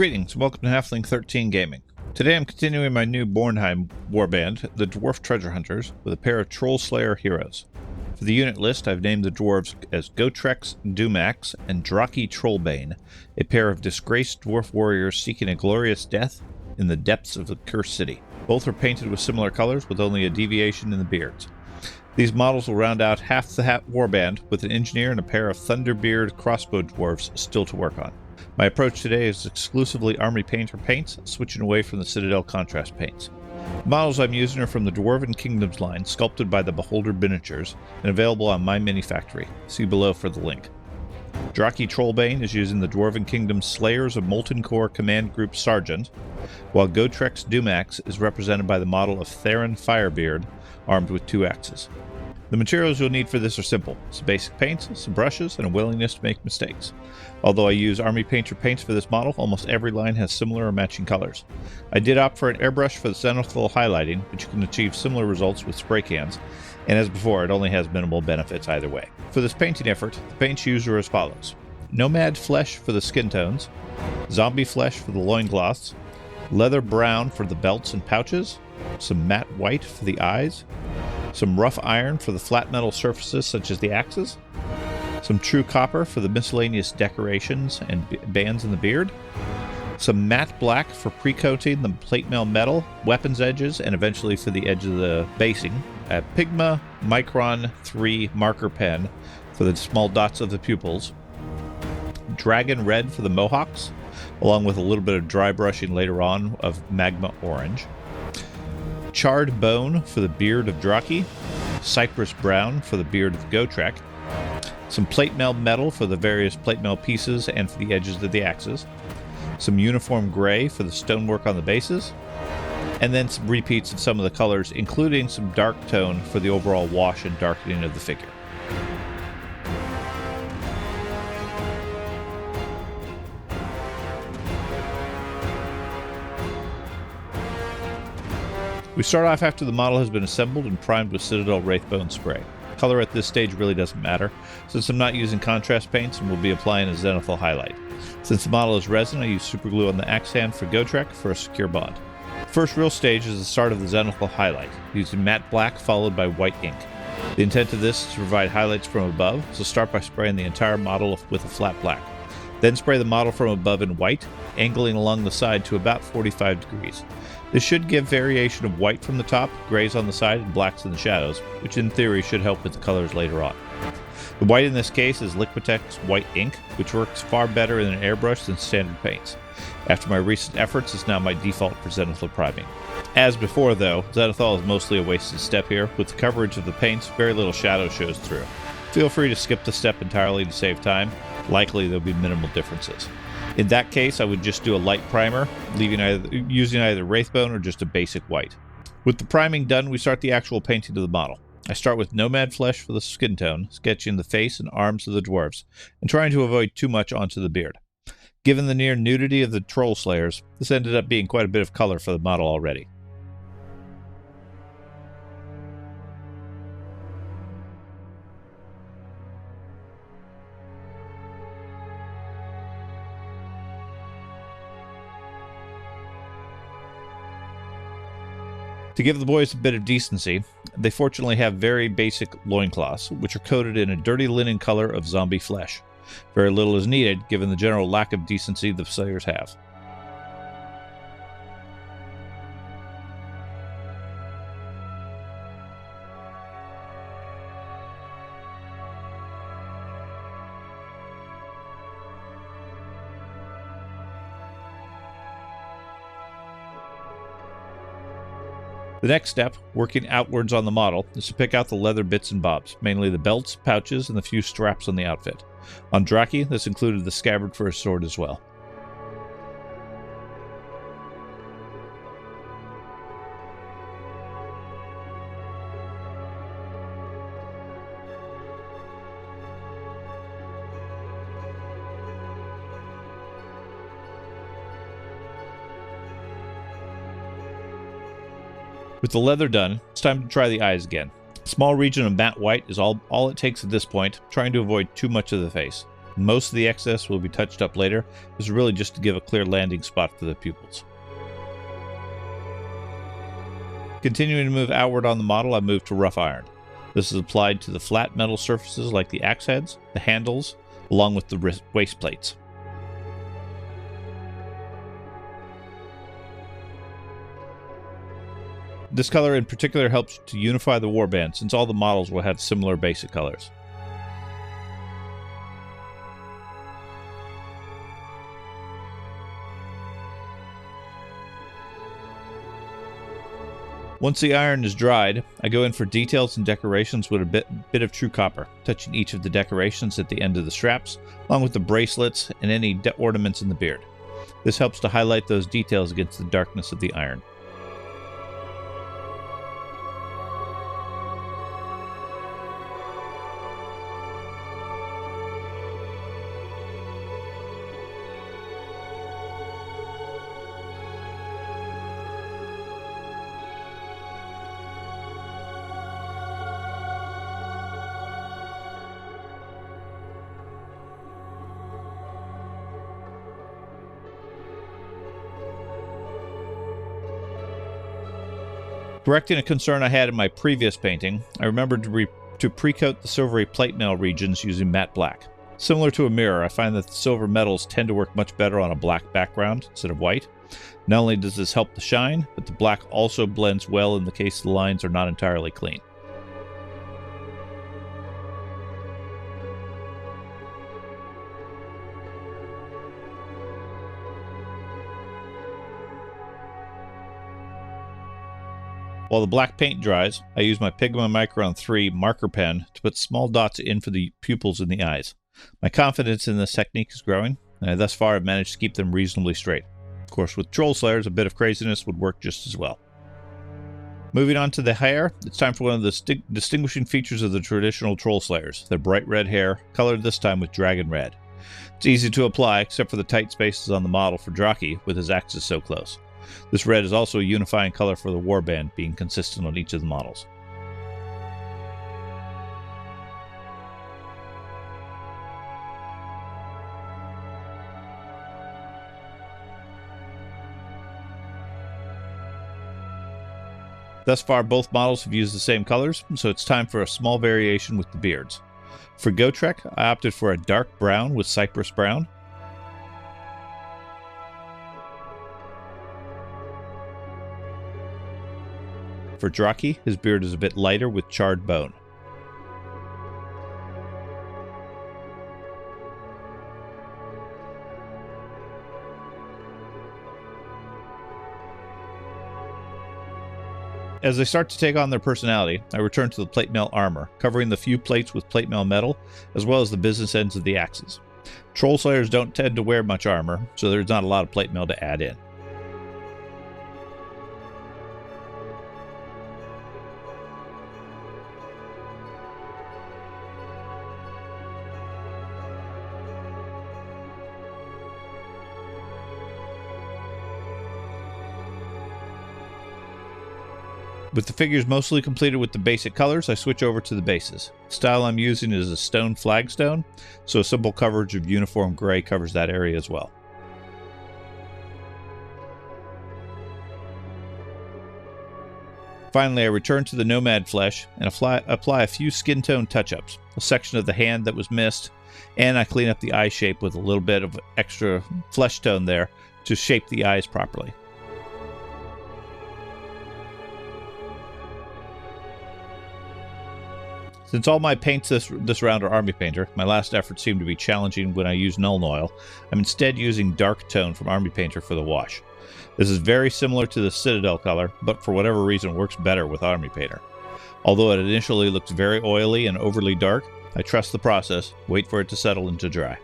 Greetings, and welcome to Halfling 13 Gaming. Today I'm continuing my new Mordheim Warband, the Dwarf Treasure Hunters, with a pair of Trollslayer heroes. For the unit list, I've named the dwarves as Gotrex Dumax and Draki Trollbane, a pair of disgraced dwarf warriors seeking a glorious death in the depths of the cursed city. Both are painted with similar colors, with only a deviation in the beards. These models will round out half the warband, with an engineer and a pair of Thunderbeard crossbow dwarves still to work on. My approach today is exclusively Army Painter paints, switching away from the Citadel contrast paints. The models I'm using are from the Dwarven Kingdoms line, sculpted by the Beholder Miniatures, and available on my mini factory. See below for the link. Draki Trollbane is using the Dwarven Kingdom's Slayers of Molten Core Command Group Sergeant, while Gotrex Dumax is represented by the model of Theron Firebeard, armed with 2 axes. The materials you'll need for this are simple: some basic paints, some brushes, and a willingness to make mistakes. Although I use Army Painter paints for this model, almost every line has similar or matching colors. I did opt for an airbrush for the zenithal highlighting, but you can achieve similar results with spray cans, and as before, it only has minimal benefits either way. For this painting effort, the paints used are as follows: Nomad Flesh for the skin tones, Zombie Flesh for the loincloths, Leather Brown for the belts and pouches, some Matte White for the eyes, some Rough Iron for the flat metal surfaces such as the axes, some True Copper for the miscellaneous decorations and bands in the beard, some Matte Black for pre-coating the plate mail metal, weapons edges, and eventually for the edge of the basing, a Pigma Micron 3 marker pen for the small dots of the pupils, Dragon Red for the mohawks, along with a little bit of dry brushing later on of Magma Orange, Charred Bone for the beard of Draki, Cypress Brown for the beard of Gotrek, some plate mail metal for the various plate mail pieces and for the edges of the axes, some uniform gray for the stonework on the bases, and then some repeats of some of the colors, including some dark tone for the overall wash and darkening of the figure. We start off after the model has been assembled and primed with Citadel Wraithbone spray. Color at this stage really doesn't matter, since I'm not using contrast paints and will be applying a zenithal highlight. Since the model is resin, I use superglue on the axe hand for Gotrek for a secure bond. The first real stage is the start of the zenithal highlight, using matte black followed by white ink. The intent of this is to provide highlights from above, so start by spraying the entire model with a flat black. Then spray the model from above in white, angling along the side to about 45 degrees. This should give variation of white from the top, grays on the side, and blacks in the shadows, which in theory should help with the colors later on. The white in this case is Liquitex white ink, which works far better in an airbrush than standard paints. After my recent efforts, it's now my default for zenithal priming. As before though, zenithal is mostly a wasted step here. With the coverage of the paints, very little shadow shows through. Feel free to skip the step entirely to save time. Likely there'll be minimal differences. In that case, I would just do a light primer, using either Wraithbone or just a basic white. With the priming done, we start the actual painting of the model. I start with Nomad Flesh for the skin tone, sketching the face and arms of the dwarves, and trying to avoid too much onto the beard. Given the near nudity of the Trollslayers, this ended up being quite a bit of color for the model already. To give the boys a bit of decency, they fortunately have very basic loincloths, which are coated in a dirty linen color of zombie flesh. Very little is needed, given the general lack of decency the Slayers have. The next step, working outwards on the model, is to pick out the leather bits and bobs, mainly the belts, pouches, and the few straps on the outfit. On Draki, this included the scabbard for his sword as well. With the leather done, it's time to try the eyes again. A small region of matte white is all it takes at this point, trying to avoid too much of the face. Most of the excess will be touched up later. This is really just to give a clear landing spot for the pupils. Continuing to move outward on the model, I move to rough iron. This is applied to the flat metal surfaces like the axe heads, the handles, along with the waist plates. This color in particular helps to unify the warband, since all the models will have similar basic colors. Once the iron is dried, I go in for details and decorations with a bit of true copper, touching each of the decorations at the end of the straps, along with the bracelets and any ornaments in the beard. This helps to highlight those details against the darkness of the iron. Correcting a concern I had in my previous painting, I remembered to pre-coat the silvery plate mail regions using matte black. Similar to a mirror, I find that the silver metals tend to work much better on a black background instead of white. Not only does this help the shine, but the black also blends well in the case the lines are not entirely clean. While the black paint dries, I use my Pigma Micron 3 marker pen to put small dots in for the pupils in the eyes. My confidence in this technique is growing, and I thus far have managed to keep them reasonably straight. Of course, with Trollslayers, a bit of craziness would work just as well. Moving on to the hair, it's time for one of the distinguishing features of the traditional Trollslayers, their bright red hair, colored this time with dragon red. It's easy to apply, except for the tight spaces on the model for Draki, with his axes so close. This red is also a unifying color for the warband, being consistent on each of the models. Thus far, both models have used the same colors, so it's time for a small variation with the beards. For Gotrek, I opted for a dark brown with cypress brown. For Draki, his beard is a bit lighter with charred bone. As they start to take on their personality, I return to the plate mail armor, covering the few plates with plate mail metal, as well as the business ends of the axes. Trollslayers don't tend to wear much armor, so there's not a lot of plate mail to add in. With the figures mostly completed with the basic colors, I switch over to the bases. The style I'm using is a stone flagstone, so a simple coverage of uniform gray covers that area as well. Finally, I return to the nomad flesh and apply a few skin tone touch-ups, a section of the hand that was missed, and I clean up the eye shape with a little bit of extra flesh tone there to shape the eyes properly. Since all my paints this round are Army Painter, my last efforts seem to be challenging when I use Nuln Oil. I'm instead using Dark Tone from Army Painter for the wash. This is very similar to the Citadel color, but for whatever reason works better with Army Painter. Although it initially looks very oily and overly dark, I trust the process, wait for it to settle and to dry.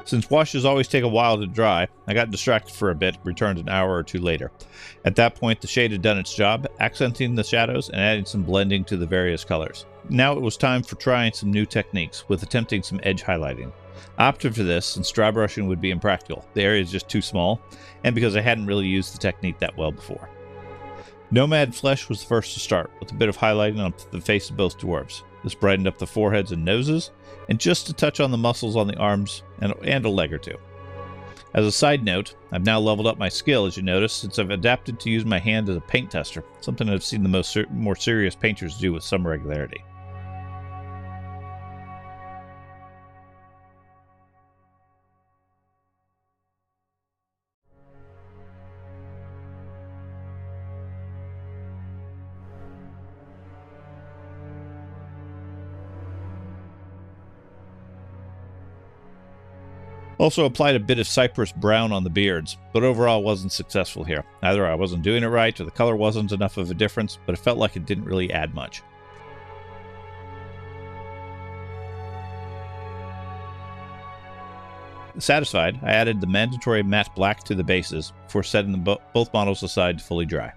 Since washes always take a while to dry, I got distracted for a bit, returned an hour or two later. At that point, the shade had done its job, accenting the shadows and adding some blending to the various colors. Now it was time for trying some new techniques, with attempting some edge highlighting. I opted for this since dry brushing would be impractical. The area is just too small, and because I hadn't really used the technique that well before. Nomad Flesh was the first to start, with a bit of highlighting on the face of both dwarves. This brightened up the foreheads and noses, and just a touch on the muscles on the arms and a leg or two. As a side note, I've now leveled up my skill, as you notice, since I've adapted to use my hand as a paint tester, something I've seen the more serious painters do with some regularity. Also applied a bit of cypress brown on the beards, but overall wasn't successful here. Either I wasn't doing it right, or the color wasn't enough of a difference, but it felt like it didn't really add much. Satisfied, I added the mandatory matte black to the bases before setting both models aside to fully dry.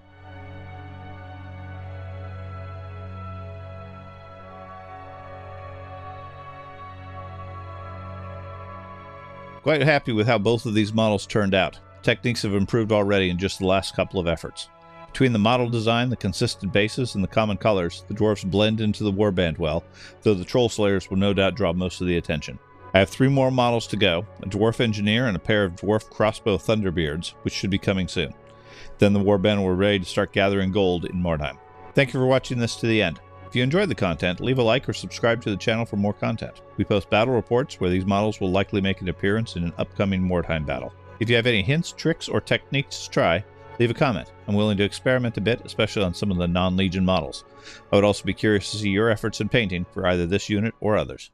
Quite happy with how both of these models turned out. Techniques have improved already in just the last couple of efforts. Between the model design, the consistent bases, and the common colors, the dwarves blend into the warband well, though the Trollslayers will no doubt draw most of the attention. I have 3 more models to go, a dwarf engineer and a pair of dwarf crossbow thunderbeards, which should be coming soon. Then the warband will be ready to start gathering gold in Mordheim. Thank you for watching this to the end. If you enjoyed the content, leave a like or subscribe to the channel for more content. We post battle reports where these models will likely make an appearance in an upcoming Mordheim battle. If you have any hints, tricks, or techniques to try, leave a comment. I'm willing to experiment a bit, especially on some of the non-Legion models. I would also be curious to see your efforts in painting for either this unit or others.